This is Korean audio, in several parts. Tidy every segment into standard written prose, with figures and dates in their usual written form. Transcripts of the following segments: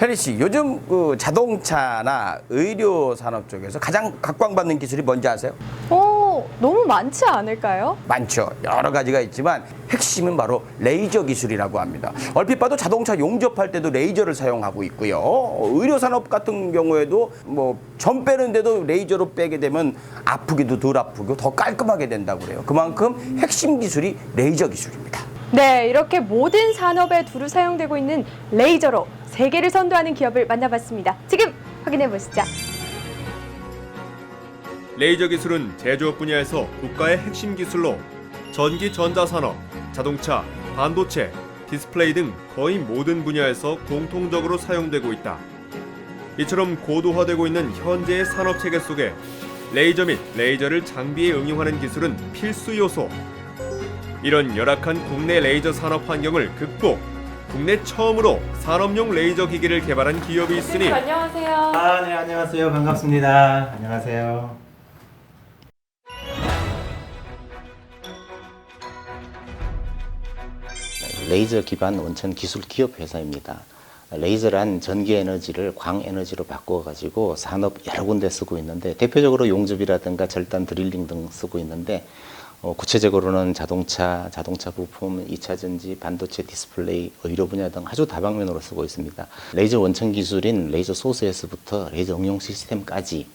혜리 씨, 요즘 그 자동차나 의료 산업 쪽에서 가장 각광받는 기술이 뭔지 아세요? 너무 많지 않을까요? 많죠. 여러 가지가 있지만 핵심은 바로 레이저 기술이라고 합니다. 얼핏 봐도 자동차 용접할 때도 레이저를 사용하고 있고요. 의료 산업 같은 경우에도 뭐 점 빼는데도 레이저로 빼게 되면 아프기도 덜 아프고 더 깔끔하게 된다고 그래요. 그만큼 핵심 기술이 레이저 기술입니다. 네, 이렇게 모든 산업에 두루 사용되고 있는 레이저로 세계를 선도하는 기업을 만나봤습니다. 지금 확인해 보시죠. 레이저 기술은 제조업 분야에서 국가의 핵심 기술로 전기 전자산업, 자동차, 반도체, 디스플레이 등 거의 모든 분야에서 공통적으로 사용되고 있다. 이처럼 고도화되고 있는 현재의 산업체계 속에 레이저 및 레이저를 장비에 응용하는 기술은 필수 요소. 이런 열악한 국내 레이저 산업 환경을 극복, 국내 처음으로 산업용 레이저 기기를 개발한 기업이 있으니 안녕하세요. 네, 안녕하세요. 반갑습니다. 안녕하세요. 레이저 기반 원천 기술 기업 회사입니다. 레이저란 전기 에너지를 광 에너지로 바꿔 가지고 산업 여러 군데 쓰고 있는데 대표적으로 용접이라든가 절단 드릴링 등 쓰고 있는데 구체적으로는 자동차 부품, 2차 전지, 반도체, 디스플레이, 의료 분야 등 아주 다방면으로 쓰고 있습니다. 레이저 원천 기술인 레이저 소스에서부터 레이저 응용 시스템까지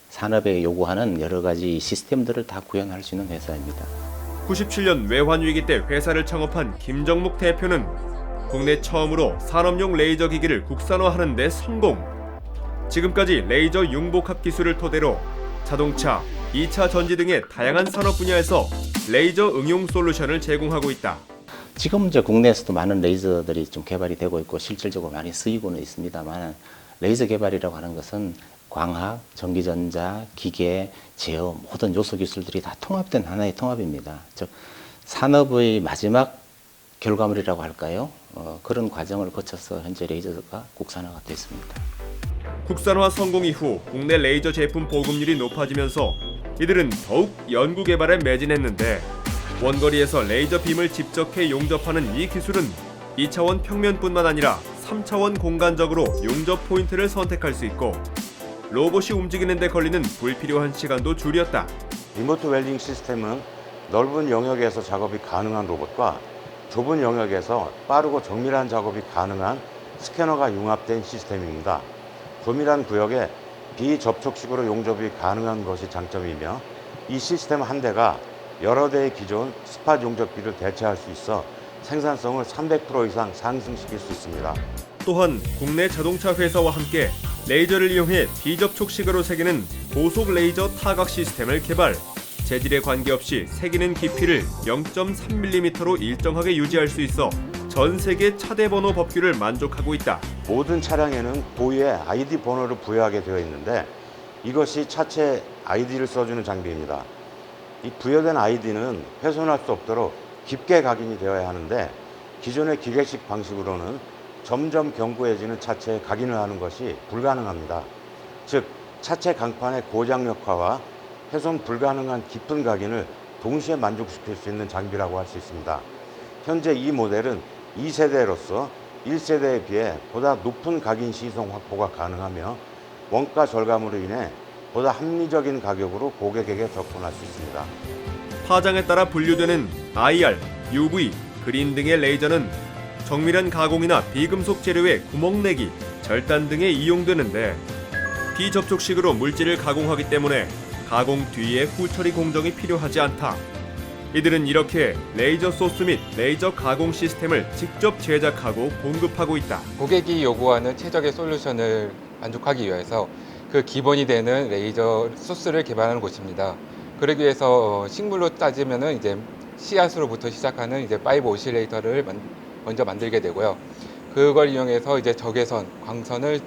산업에 요구하는 여러 가지 시스템들을 다 구현할 수 있는 회사입니다. 97년 외환위기 때 회사를 창업한 김정묵 대표는 국내 처음으로 산업용 레이저 기기를 국산화하는 데 성공. 지금까지 레이저 융복합 기술을 토대로 자동차, 2차 전지 등의 다양한 산업 분야에서 레이저 응용 솔루션을 제공하고 있다. 지금 이제 국내에서도 많은 레이저들이 좀 개발이 되고 있고 실질적으로 많이 쓰이고는 있습니다만 레이저 개발이라고 하는 것은 광학, 전기전자, 기계, 제어 모든 요소 기술들이 다 통합된 하나의 통합입니다. 즉 산업의 마지막 결과물이라고 할까요? 그런 과정을 거쳐서 현재 레이저가 국산화가 됐습니다. 국산화 성공 이후 국내 레이저 제품 보급률이 높아지면서 이들은 더욱 연구 개발에 매진했는데 원거리에서 레이저 빔을 집적해 용접하는 이 기술은 2차원 평면뿐만 아니라 3차원 공간적으로 용접 포인트를 선택할 수 있고 로봇이 움직이는 데 걸리는 불필요한 시간도 줄였다. 리모트 웰딩 시스템은 넓은 영역에서 작업이 가능한 로봇과 좁은 영역에서 빠르고 정밀한 작업이 가능한 스캐너가 융합된 시스템입니다. 조밀한 구역에 비접촉식으로 용접이 가능한 것이 장점이며 이 시스템 한 대가 여러 대의 기존 스팟 용접기를 대체할 수 있어 생산성을 300% 이상 상승시킬 수 있습니다. 또한 국내 자동차 회사와 함께 레이저를 이용해 비접촉식으로 새기는 고속 레이저 타각 시스템을 개발. 재질에 관계없이 새기는 깊이를 0.3mm로 일정하게 유지할 수 있어 전 세계 차대 번호 법규를 만족하고 있다. 모든 차량에는 고유의 ID 번호를 부여하게 되어 있는데 이것이 차체 ID를 써주는 장비입니다. 이 부여된 ID는 훼손할 수 없도록 깊게 각인이 되어야 하는데 기존의 기계식 방식으로는 점점 견고해지는 차체에 각인을 하는 것이 불가능합니다. 즉 차체 강판의 고장력화와 훼손 불가능한 깊은 각인을 동시에 만족시킬 수 있는 장비라고 할 수 있습니다. 현재 이 모델은 2세대로서 1세대에 비해 보다 높은 각인 시송 확보가 가능하며 원가 절감으로 인해 보다 합리적인 가격으로 고객에게 접근할 수 있습니다. 파장에 따라 분류되는 IR, UV, 그린 등의 레이저는 정밀한 가공이나 비금속 재료의 구멍 내기, 절단 등에 이용되는데 비접촉식으로 물질을 가공하기 때문에 가공 뒤에 후처리 공정이 필요하지 않다. 이들은 이렇게 레이저 소스 및 레이저 가공 시스템을 직접 제작하고 공급하고 있다. 고객이 요구하는 최적의 솔루션을 만족하기 위해서 그 기본이 되는 레이저 소스를 개발하는 곳입니다. 그러기 위해서 식물로 따지면은 이제 씨앗으로부터 시작하는 이제 파이브 오실레이터를 먼저 만들게 되고요. 그걸 이용해서 이제 적외선, 광선을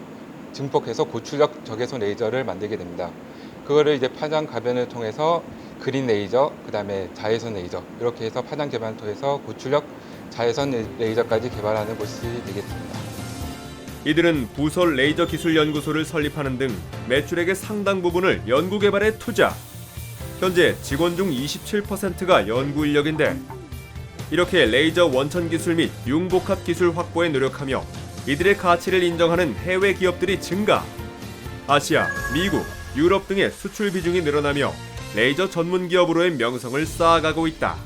증폭해서 고출력 적외선 레이저를 만들게 됩니다. 그거를 이제 파장 가변을 통해서 그린 레이저, 그다음에 자외선 레이저 이렇게 해서 파장 개발을 통해서 고출력 자외선 레이저까지 개발하는 곳이 되겠습니다. 이들은 부설 레이저 기술 연구소를 설립하는 등 매출액의 상당 부분을 연구 개발에 투자. 현재 직원 중 27%가 연구 인력인데 이렇게 레이저 원천 기술 및 융복합 기술 확보에 노력하며 이들의 가치를 인정하는 해외 기업들이 증가. 아시아, 미국, 유럽 등의 수출 비중이 늘어나며 레이저 전문 기업으로의 명성을 쌓아가고 있다.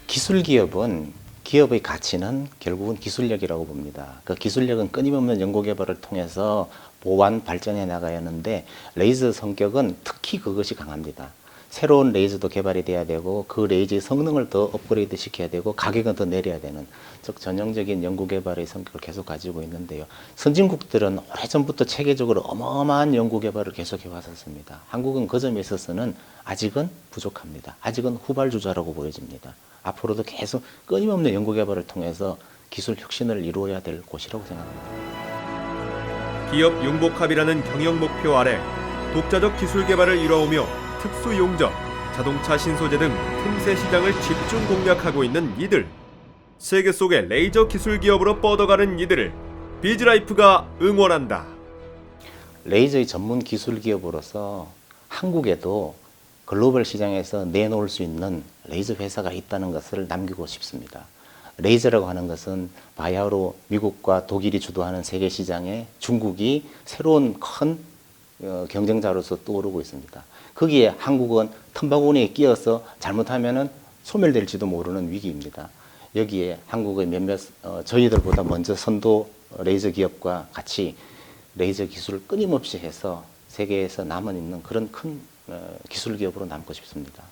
기술 기업은 기업의 가치는 결국은 기술력이라고 봅니다. 그 기술력은 끊임없는 연구개발을 통해서 보완, 발전해 나가야 하는데 레이저 성격은 특히 그것이 강합니다. 새로운 레이저도 개발이 돼야 되고 그 레이저의 성능을 더 업그레이드 시켜야 되고 가격은 더 내려야 되는 즉 전형적인 연구개발의 성격을 계속 가지고 있는데요. 선진국들은 오래전부터 체계적으로 어마어마한 연구개발을 계속해 왔었습니다. 한국은 그 점에 있어서는 아직은 부족합니다. 아직은 후발주자라고 보여집니다. 앞으로도 계속 끊임없는 연구개발을 통해서 기술 혁신을 이루어야 될 곳이라고 생각합니다. 기업 융복합이라는 경영 목표 아래 독자적 기술 개발을 이뤄오며 특수 용접, 자동차 신소재 등 틈새 시장을 집중 공략하고 있는 이들. 세계 속의 레이저 기술 기업으로 뻗어가는 이들을 비즈라이프가 응원한다. 레이저의 전문 기술 기업으로서 한국에도 글로벌 시장에서 내놓을 수 있는 레이저 회사가 있다는 것을 남기고 싶습니다. 레이저라고 하는 것은 바야흐로 미국과 독일이 주도하는 세계 시장에 중국이 새로운 큰 경쟁자로서 떠오르고 있습니다. 거기에 한국은 틈바구니에 끼어서 잘못하면 소멸될지도 모르는 위기입니다. 여기에 한국의 몇몇 저희들보다 먼저 선도 레이저 기업과 같이 레이저 기술을 끊임없이 해서 세계에서 남아있는 그런 큰 기술 기업으로 남고 싶습니다.